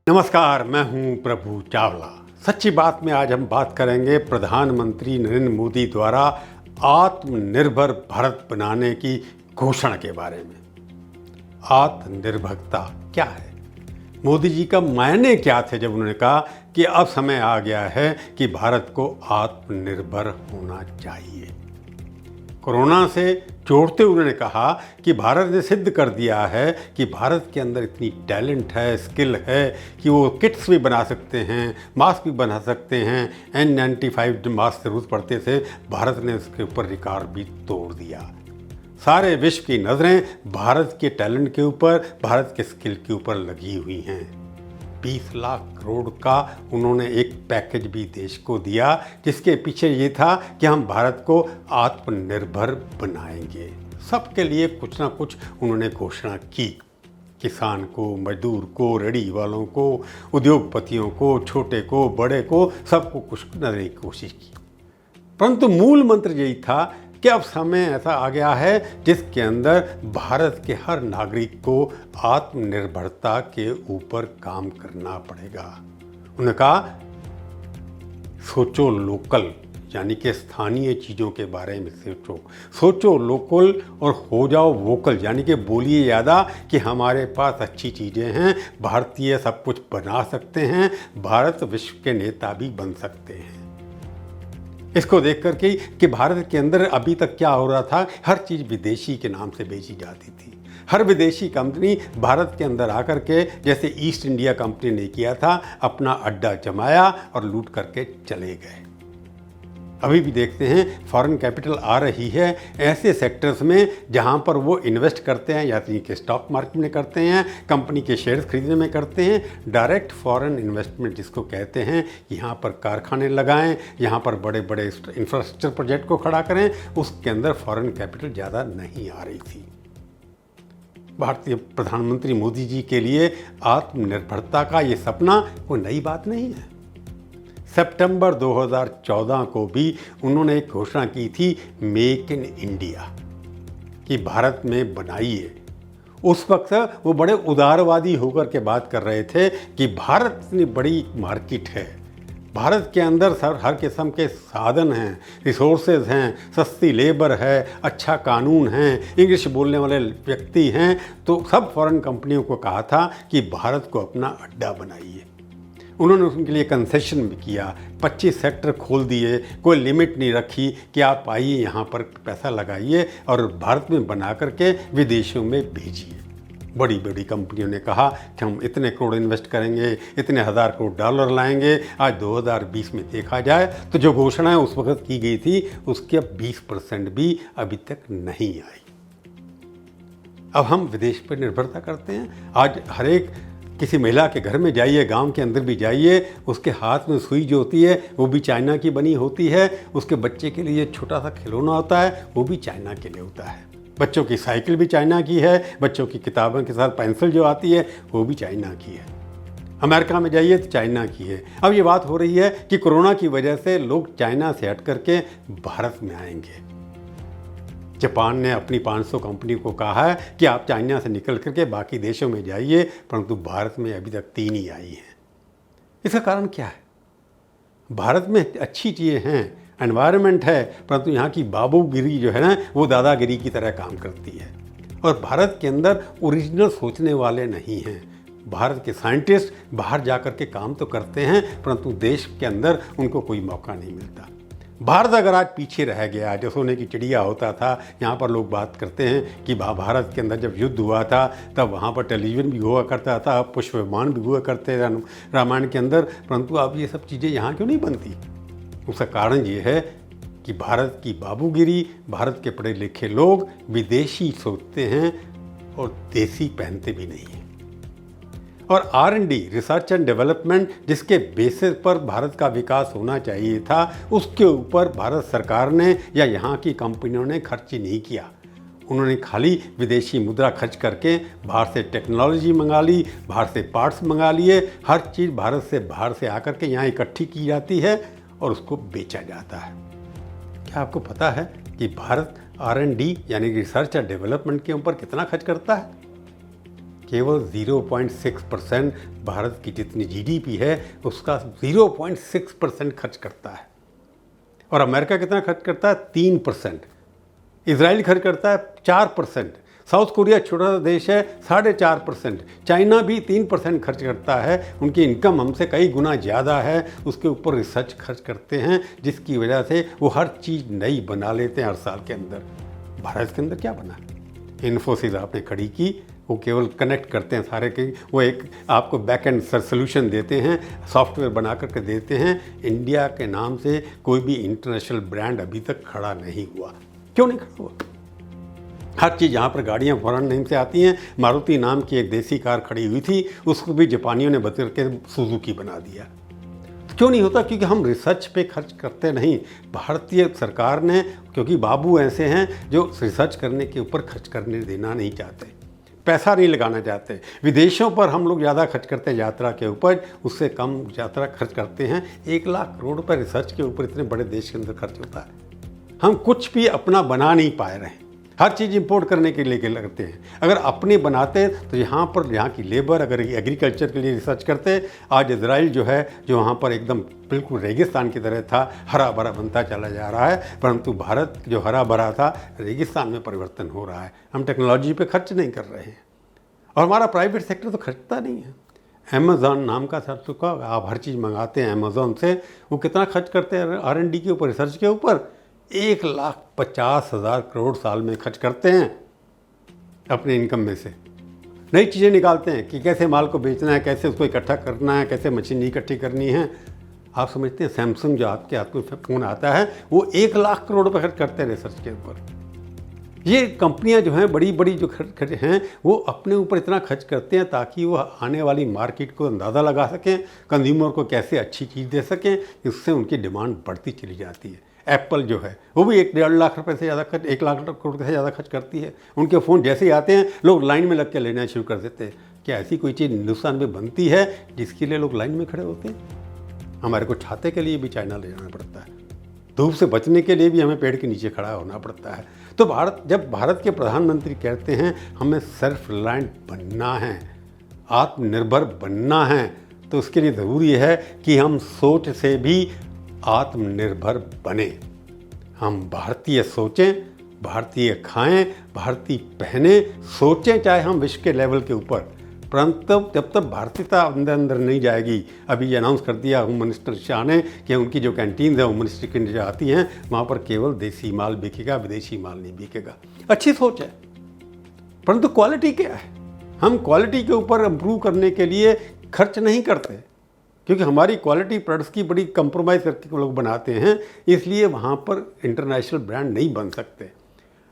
नमस्कार, मैं हूं प्रभु चावला। सच्ची बात में आज हम बात करेंगे प्रधानमंत्री नरेंद्र मोदी द्वारा आत्मनिर्भर भारत बनाने की घोषणा के बारे में। आत्मनिर्भरता क्या है? मोदी जी का मायने क्या थे जब उन्होंने कहा कि अब समय आ गया है कि भारत को आत्मनिर्भर होना चाहिए। कोरोना से जोड़ते हुए उन्होंने कहा कि भारत ने सिद्ध कर दिया है कि भारत के अंदर इतनी टैलेंट है, स्किल है कि वो किट्स भी बना सकते हैं, मास्क भी बना सकते हैं। N95 जो मास्क ज़रूरत पड़ते थे, भारत ने उसके ऊपर रिकॉर्ड भी तोड़ दिया। सारे विश्व की नज़रें भारत के टैलेंट के ऊपर, भारत के स्किल के ऊपर लगी हुई हैं। 20 लाख करोड़ का उन्होंने एक पैकेज भी देश को दिया, जिसके पीछे ये था कि हम भारत को आत्मनिर्भर बनाएंगे। सबके लिए कुछ ना कुछ उन्होंने घोषणा की। किसान को, मजदूर को, रेहड़ी वालों को, उद्योगपतियों को, छोटे को, बड़े को, सबको कुछ करने की कोशिश की। परंतु मूल मंत्र यही था कि अब समय ऐसा आ गया है जिसके अंदर भारत के हर नागरिक को आत्मनिर्भरता के ऊपर काम करना पड़ेगा। उन्होंने कहा सोचो लोकल, यानी कि स्थानीय चीज़ों के बारे में सोचो लोकल और हो जाओ वोकल, यानी कि बोलिए ज़्यादा कि हमारे पास अच्छी चीज़ें हैं, भारतीय सब कुछ बना सकते हैं, भारत विश्व के नेता भी बन सकते हैं। इसको देख कर के कि भारत के अंदर अभी तक क्या हो रहा था, हर चीज़ विदेशी के नाम से बेची जाती थी। हर विदेशी कंपनी भारत के अंदर आकर के, जैसे ईस्ट इंडिया कंपनी ने किया था, अपना अड्डा जमाया और लूट करके चले गए। अभी भी देखते हैं फॉरेन कैपिटल आ रही है ऐसे सेक्टर्स में जहां पर वो इन्वेस्ट करते हैं, या कि स्टॉक मार्केट में करते हैं, कंपनी के शेयर्स खरीदने में करते हैं। डायरेक्ट फॉरेन इन्वेस्टमेंट जिसको कहते हैं, यहाँ पर कारखाने लगाएं, यहाँ पर बड़े बड़े इंफ्रास्ट्रक्चर प्रोजेक्ट को खड़ा करें, उसके अंदर फॉरेन कैपिटल ज़्यादा नहीं आ रही थी। भारतीय प्रधानमंत्री मोदी जी के लिए आत्मनिर्भरता का ये सपना कोई नई बात नहीं है। सितंबर 2014 को भी उन्होंने एक घोषणा की थी, मेक इन इंडिया, कि भारत में बनाइए। उस वक्त वो बड़े उदारवादी होकर के बात कर रहे थे कि भारत इतनी बड़ी मार्केट है, भारत के अंदर हर किस्म के साधन हैं, रिसोर्सेज हैं, सस्ती लेबर है, अच्छा कानून है, इंग्लिश बोलने वाले व्यक्ति हैं। तो सब फॉरेन कंपनियों को कहा था कि भारत को अपना अड्डा बनाइए। उन्होंने उनके लिए कंसेशन भी किया, 25 सेक्टर खोल दिए, कोई लिमिट नहीं रखी कि आप आइए यहाँ पर पैसा लगाइए और भारत में बना करके विदेशों में भेजिए। बड़ी बड़ी कंपनियों ने कहा कि हम इतने करोड़ इन्वेस्ट करेंगे, इतने हज़ार करोड़ डॉलर लाएंगे। आज 2020 में देखा जाए तो जो घोषणाएं उस वक्त की गई थी, उसके अब 20% भी अभी तक नहीं आई। अब हम विदेश पर निर्भरता करते हैं। आज हर एक किसी महिला के घर में जाइए, गांव के अंदर भी जाइए, उसके हाथ में सुई जो होती है वो भी चाइना की बनी होती है। उसके बच्चे के लिए छोटा सा खिलौना होता है, वो भी चाइना के लिए होता है। बच्चों की साइकिल भी चाइना की है, बच्चों की किताबों के साथ पेंसिल जो आती है वो भी चाइना की है। अमेरिका में जाइए तो चाइना की है। अब ये बात हो रही है कि कोरोना की वजह से लोग चाइना से हट करके भारत में आएंगे। जापान ने अपनी 500 कंपनी को कहा है कि आप चाइना से निकल करके बाकी देशों में जाइए, परंतु भारत में अभी तक 3 ही आई हैं। इसका कारण क्या है? भारत में अच्छी चीज़ें हैं, एनवायरनमेंट है, परंतु यहाँ की बाबूगिरी जो है ना, वो दादागिरी की तरह काम करती है। और भारत के अंदर ओरिजिनल सोचने वाले नहीं हैं। भारत के साइंटिस्ट बाहर जा कर के काम तो करते हैं, परंतु देश के अंदर उनको कोई मौका नहीं मिलता। भारत अगर आज पीछे रह गया, जो सोने की चिड़िया होता था, यहाँ पर लोग बात करते हैं कि भारत के अंदर जब युद्ध हुआ था तब वहाँ पर टेलीविज़न भी हुआ करता था, पुष्प विमान भी हुआ करते थे रामायण के अंदर, परंतु अब ये सब चीज़ें यहाँ क्यों नहीं बनती? उसका कारण ये है कि भारत की बाबूगिरी, भारत के पढ़े लिखे लोग विदेशी सोचते हैं और देसी पहनते भी नहीं हैं। और R&D, रिसर्च एंड डेवलपमेंट, जिसके बेसिस पर भारत का विकास होना चाहिए था, उसके ऊपर भारत सरकार ने या यहाँ की कंपनियों ने खर्च ही नहीं किया। उन्होंने खाली विदेशी मुद्रा खर्च करके बाहर से टेक्नोलॉजी मंगा ली, बाहर से पार्ट्स मंगा लिए। हर चीज़ भारत से बाहर से आकर के यहाँ इकट्ठी की जाती है और उसको बेचा जाता है। क्या आपको पता है कि भारत R&D यानी रिसर्च एंड डेवलपमेंट के ऊपर कितना खर्च करता है? केवल 0.6% भारत की जितनी जीडीपी है उसका 0.6% खर्च करता है। और अमेरिका कितना खर्च करता है? 3%। इजराइल खर्च करता है 4%। साउथ कोरिया छोटा सा देश है 4.5%। चाइना भी 3% खर्च करता है। उनकी इनकम हमसे कई गुना ज़्यादा है, उसके ऊपर रिसर्च खर्च करते हैं, जिसकी वजह से वो हर चीज़ नई बना लेते हैं हर साल के अंदर। भारत के अंदर क्या बना? इन्फोसिस आपने खड़ी की, वो केवल कनेक्ट करते हैं सारे के, वो एक आपको बैक एंड सोल्यूशन देते हैं, सॉफ्टवेयर बना करके देते हैं। इंडिया के नाम से कोई भी इंटरनेशनल ब्रांड अभी तक खड़ा नहीं हुआ। क्यों नहीं खड़ा हुआ? हर चीज़ यहाँ पर गाड़ियाँ फॉरेन नेम से आती हैं। मारुति नाम की एक देसी कार खड़ी हुई थी, उसको भी जापानियों ने बदल के सुजुकी बना दिया। क्यों नहीं होता? क्योंकि हम रिसर्च पे खर्च करते नहीं। भारतीय सरकार ने, क्योंकि बाबू ऐसे हैं जो रिसर्च करने के ऊपर खर्च करने देना नहीं चाहते, पैसा नहीं लगाना चाहते। विदेशों पर हम लोग ज़्यादा खर्च करते हैं यात्रा के ऊपर, उससे कम यात्रा खर्च करते हैं। 1 लाख करोड़ रुपये रिसर्च के ऊपर इतने बड़े देश के अंदर खर्च होता है। हम कुछ भी अपना बना नहीं पाए रहे, हर चीज़ इंपोर्ट करने के लिए लगते हैं। अगर अपने बनाते तो यहाँ पर यहाँ की लेबर, अगर एग्रीकल्चर के लिए रिसर्च करते, आज इजराइल जो है, जो वहाँ पर एकदम बिल्कुल रेगिस्तान की तरह था, हरा भरा बनता चला जा रहा है, परंतु भारत जो हरा भरा था रेगिस्तान में परिवर्तन हो रहा है। हम टेक्नोलॉजी पे खर्च नहीं कर रहे हैं और हमारा प्राइवेट सेक्टर तो खर्चता नहीं है। अमेज़ॉन नाम का सब का आप हर चीज़ मंगाते हैं अमेज़ॉन से, वो कितना खर्च करते हैं R&D के ऊपर, रिसर्च के ऊपर? 1,50,000 करोड़ साल में खर्च करते हैं अपने इनकम में से। नई चीज़ें निकालते हैं कि कैसे माल को बेचना है, कैसे उसको इकट्ठा करना है, कैसे मशीन इकट्ठी करनी है। आप समझते हैं सैमसंग जो आपके हाथ में फ़ोन आता है वो 1 लाख करोड़ रुपये खर्च करते हैं रिसर्च के ऊपर। ये कंपनियां जो हैं बड़ी बड़ी जो खर्च हैं वो अपने ऊपर इतना खर्च करते हैं ताकि वो आने वाली मार्केट को अंदाज़ा लगा सकें, कंज्यूमर को कैसे अच्छी चीज़ दे सकें, इससे उनकी डिमांड बढ़ती चली जाती है। एप्पल जो है वो भी 1-1.5 लाख रुपए से ज़्यादा खर्च, 1 लाख करोड़ से ज़्यादा खर्च करती है। उनके फ़ोन जैसे ही आते हैं लोग लाइन में लग के लेना शुरू कर देते हैं। क्या ऐसी कोई चीज़ हिंदुस्तान में बनती है जिसके लिए लोग लाइन में खड़े होते हैं? हमारे को छाते के लिए भी चाइना ले जाना पड़ता है, धूप से बचने के लिए भी हमें पेड़ के नीचे खड़ा होना पड़ता है। तो जब भारत के प्रधानमंत्री कहते हैं हमें सेल्फ रिलायंट बनना है, आत्मनिर्भर बनना है, तो उसके लिए ज़रूरी है कि हम सोच से भी आत्मनिर्भर बने। हम भारतीय सोचें, भारतीय खाएं, भारतीय पहने, सोचें, चाहे हम विश्व के लेवल के ऊपर, परंतु जब तक भारतीयता अंदर नहीं जाएगी। अभी ये अनाउंस कर दिया होम मिनिस्टर शाह ने कि उनकी जो कैंटीन है होम मिनिस्टर की जो आती हैं वहाँ पर केवल देसी माल बिकेगा, विदेशी माल नहीं बिकेगा। अच्छी सोच है, परंतु क्वालिटी क्या है? हम क्वालिटी के ऊपर इम्प्रूव करने के लिए खर्च नहीं करते, क्योंकि हमारी क्वालिटी प्रोडक्ट्स की बड़ी कंप्रोमाइज़ करके लोग बनाते हैं, इसलिए वहाँ पर इंटरनेशनल ब्रांड नहीं बन सकते।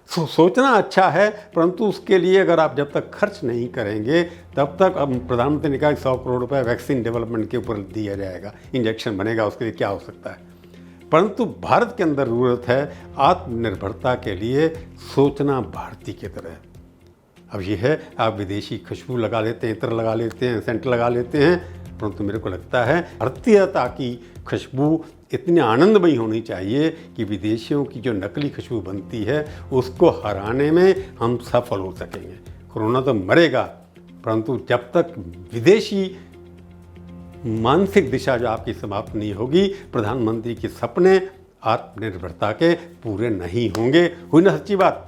सोचना अच्छा है, परंतु उसके लिए अगर आप जब तक खर्च नहीं करेंगे तब तक, अब प्रधानमंत्री ने कहा 100 करोड़ रुपए वैक्सीन डेवलपमेंट के ऊपर दिया जाएगा, इंजेक्शन बनेगा, उसके लिए क्या हो सकता है? परंतु भारत के अंदर ज़रूरत है आत्मनिर्भरता के लिए सोचना भारतीय की तरह। अब ये है, आप विदेशी खुशबू लगा लेते हैं, इत्र लगा लेते हैं, सेंट लगा लेते हैं, परंतु मेरे को लगता है भारतीयता की खुशबू इतनी आनंदमयी होनी चाहिए कि विदेशियों की जो नकली खुशबू बनती है उसको हराने में हम सफल हो सकेंगे। कोरोना तो मरेगा, परंतु जब तक विदेशी मानसिक दिशा जो आपकी समाप्त नहीं होगी, प्रधानमंत्री के सपने आत्मनिर्भरता के पूरे नहीं होंगे। हुई ना सच्ची बात?